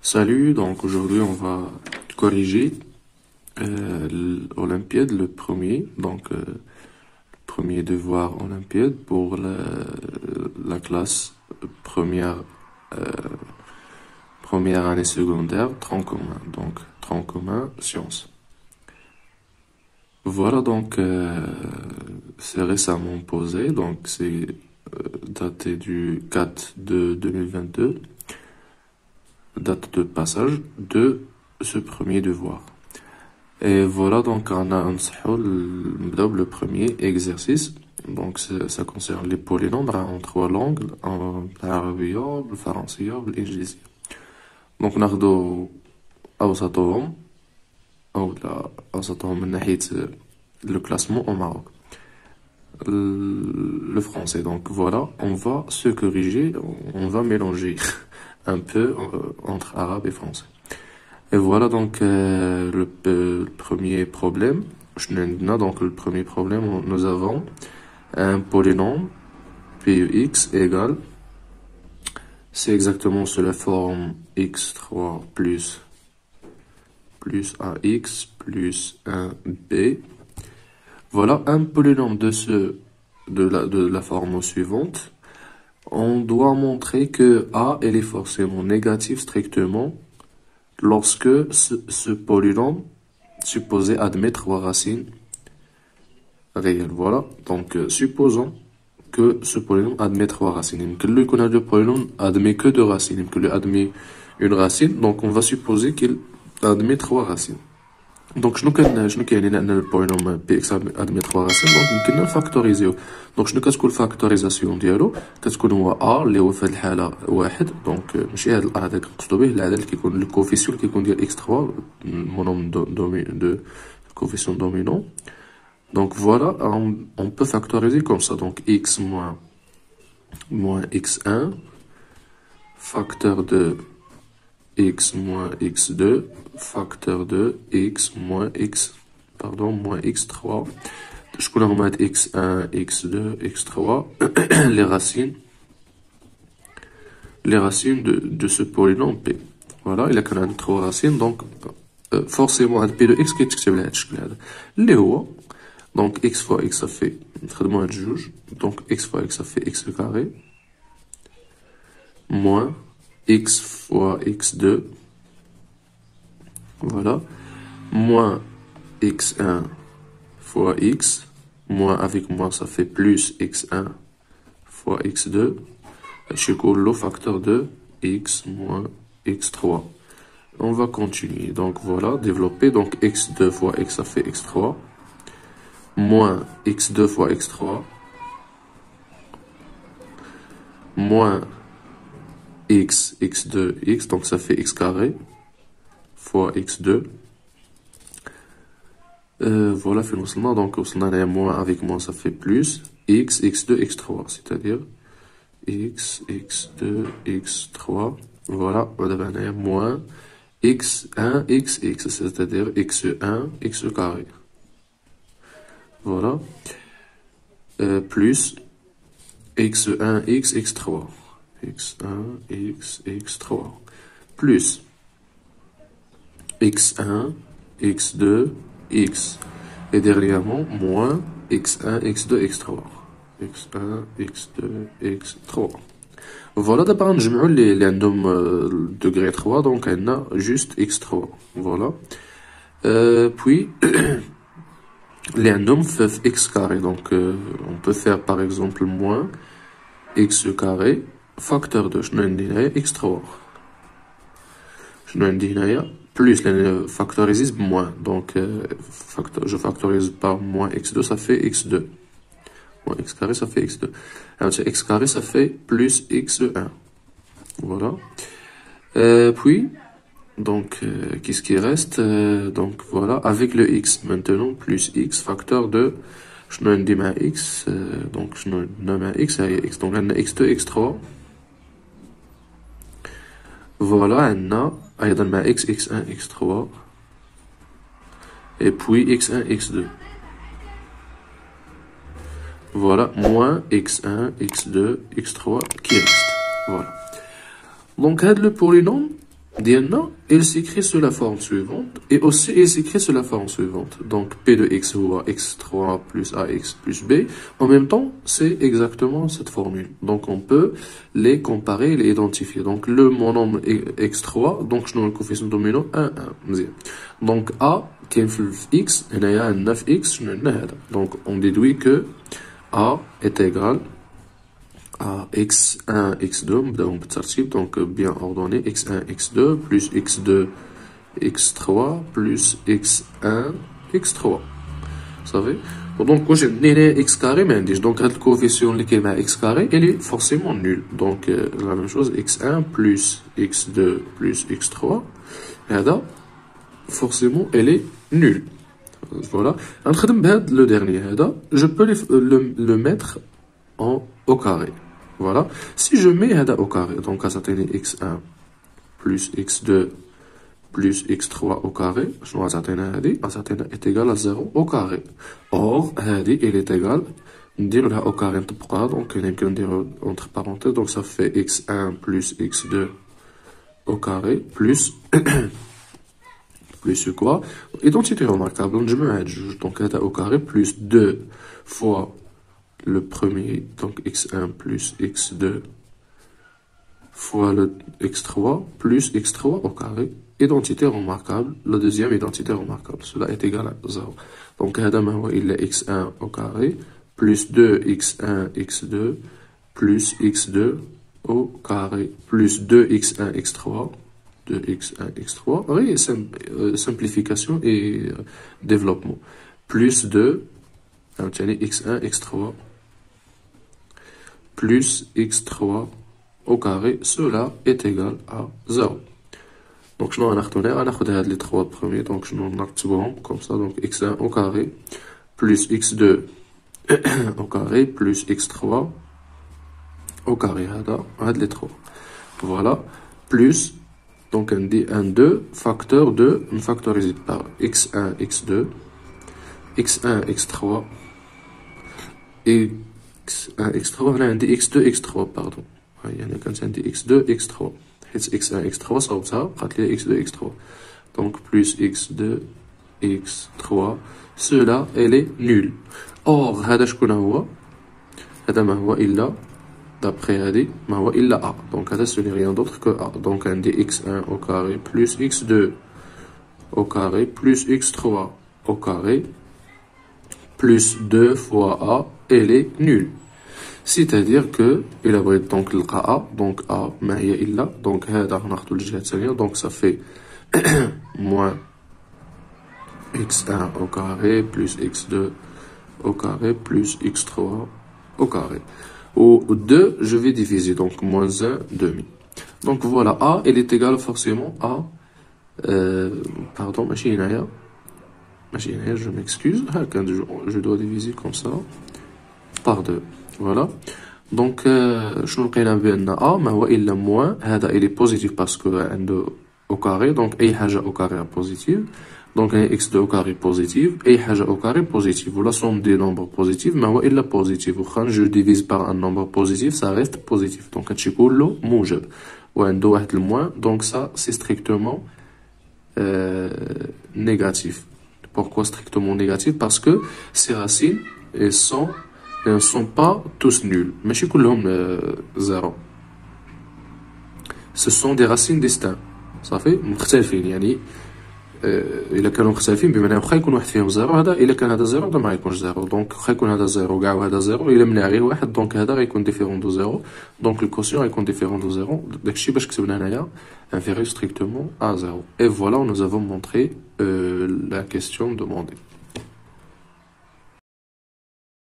Salut, donc aujourd'hui on va corriger l'Olympiade, le premier, premier devoir Olympiade pour la classe première, euh, première année secondaire, tronc commun, donc tronc commun, sciences. Voilà c'est récemment posé, donc c'est daté du 4 de 2022, date de passage de ce premier devoir. Et voilà, donc on a un le premier exercice. Donc ça concerne les polynômes en trois langues, en العربية بالفرنسية بالإنجليزية. Donc ناخدو أوسطهم أو لا أوسطهم من ناحية le classement au Maroc. Le français. Donc voilà, on va se corriger, on va mélanger un peu entre arabe et français. Et voilà le premier problème. Donc le premier problème, nous avons un polynôme PUX égale, c'est exactement sur la forme x3 plus ax plus 1b. Voilà un polynôme de la forme suivante. On doit montrer que a elle est forcément négative strictement lorsque ce polynôme supposé admet trois racines réelles. Voilà. Donc, supposons que ce polynôme admet trois racines. Que le polynôme admet que deux racines. Que le admet une racine. Donc, on va supposer qu'il admet trois racines. Donc, je ne le polynôme px admet trois racines. Donc, on peut factoriser. Donc, je ne la factorisation ديالو كتكون هو a اللي هو في هذه الحالة واحد. Donc, ماشي هذا ال a هذاك نقصدو به العدد اللي كيكون le coefficient اللي كيكون ديال x3 monome de coefficient dominant. Donc voilà, on peut factoriser comme ça. Donc x moins x1, facteur de x moins x2, facteur de x moins moins x3. Je peux remettre x1, x2, x3, les racines de ce polynôme p. Voilà, il a quand même trois racines, donc forcément, p de x qui est donc x fois x ça fait donc x fois x ça fait x carré moins x fois x2, voilà, moins x1 fois x, moins avec moins ça fait plus x1 fois x2, je le facteur de x moins x3. On va continuer, donc voilà, développer, donc x2 fois x ça fait x3, moins x2 fois x3, moins x2, x, donc ça fait x carré, fois x2. Voilà, finalement, donc on a moins avec moins, ça fait plus, x, x2, x3, c'est-à-dire x, x2, x3, voilà, on a moins x1, x, c'est-à-dire x1, x carré. Voilà. Plus x1, x, x3. x1, x, x3. Plus x1, x2, x. Et derrièreement, moins x1, x2, x3. x1, x2, x3. Voilà, d'abord, نجمعوا اللي عندهم degré 3, donc on a juste x3. Voilà. Puis, les random peuvent x carré, donc on peut faire par exemple moins x carré facteur de x3. Plus les factorise moins, donc je factorise par moins x2, ça fait x2. Moins x carré, ça fait x2. Alors, x carré, ça fait plus x1. Voilà. Puis, donc, qu'est-ce qui reste? Donc, voilà, avec le x maintenant, plus x, facteur de, je ne dis ma x, donc je ne nomme x, x, donc on a x2, x3. Voilà, on a, donne ma x, x1, x3. Et puis x1, x2. Voilà, moins x1, x2, x3 qui reste. Voilà. Donc, le polynôme, ديالنا il s'écrit sur la forme suivante et aussi il s'écrit sur la forme suivante. Donc P de x ou x3 plus ax plus b. En même temps, c'est exactement cette formule. Donc on peut les comparer, les identifier. Donc le monome x3, donc je le coefficient dominant 1, 1. مزيان. Donc a qui est x, et a 9x, donc on déduit que a est égal à x1, x2, donc bien ordonné, x1, x2, plus x2, x3, plus x1, x3. Vous savez? Donc, quand j'ai x carré, donc le coefficient qui est x carré, il est forcément nul. Donc, la même chose, x1 plus x2 plus x3, et là, forcément, elle est nulle. Voilà. Le dernier, je peux le mettre au carré. Voilà. Si je mets au carré, donc à certaines x1 plus x2 plus x3 au carré, je vois à certaines est égal à 0 au carré. Or, il est égal, dire au carré, donc on peut dire entre parenthèses, donc ça fait x1 plus x2 au carré plus plus quoi? Identité remarquable, je me juge, donc au carré plus 2 fois le premier, donc x1 plus x2 fois le x3 plus x3 au carré. Identité remarquable, la deuxième identité remarquable, cela est égal à 0. Donc il est x1 au carré plus 2x1 x2 plus x2 au carré plus 2x1 x3 2x1 x3, oui, simplification et développement, plus 2 x1 x3 plus x3 au carré, cela est égal à 0. Donc je vais les trois premiers, donc je vais comme ça, donc x1 au carré plus x2 au carré plus x3 au carré, les trois. Voilà, plus, donc on dit 1, 2, facteur de, on factorise par x1, x2, x1, x3, x1, x3, on dit x2, x3, pardon. Il y en a quand on dit x2, x3. x1, x3, ça va, x2, x3. Donc plus x2, x3, cela, elle est nulle. Or, هذا شكون هو؟ هذا ما هو إلا d'après هذه ما هو إلا a. Donc هذا ce n'est rien d'autre que a. Donc on dit x1 au carré plus x2 au carré plus x3 au carré plus 2 fois a, elle est nulle. C'est-à-dire que il a donc le a, donc a ما هي إلا, donc هذا ناخذ الجهة الثانية, donc ça fait moins x1 au carré plus x2 au carré plus x3 au carré. Au 2, je vais diviser, donc moins 1 demi. Donc voilà, a, elle est égale forcément à, pardon, je m'excuse, je dois diviser comme ça, par 2. Voilà. Donc, je nous a a, mais il est moins, il est positif parce que au carré, donc أي حاجة au carré positive. Donc, x2 au carré positif, أي حاجة au carré positif. Ou la somme des nombres positifs, mais il est positif. Je divise par un nombre positif, ça reste positif. Donc, je كله موجب. وعنده واحد الموان, donc ça, c'est strictement négatif. Pourquoi strictement négatif? Parce que ces racines, elles ne sont pas tous nuls. Mais je كلهم 0. Ce sont des racines distinctes. صافي مختلفين, يعني الا كانوا مختلفين بمعنى واخا يكون واحد فيهم زيرو, هذا الا كان هذا زيرو هذا ما غيكونش زيرو, دونك واخا يكون هذا زيرو كاع وهذا زيرو, الا منع غير واحد دونك هذا غيكون ديفيرون دو زيرو, دونك الكوسيون غيكون ديفيرون دو زيرو. داكشي باش كتبنا هنايا inférieur strictement à 0. Et voilà, nous avons montré la question demandée.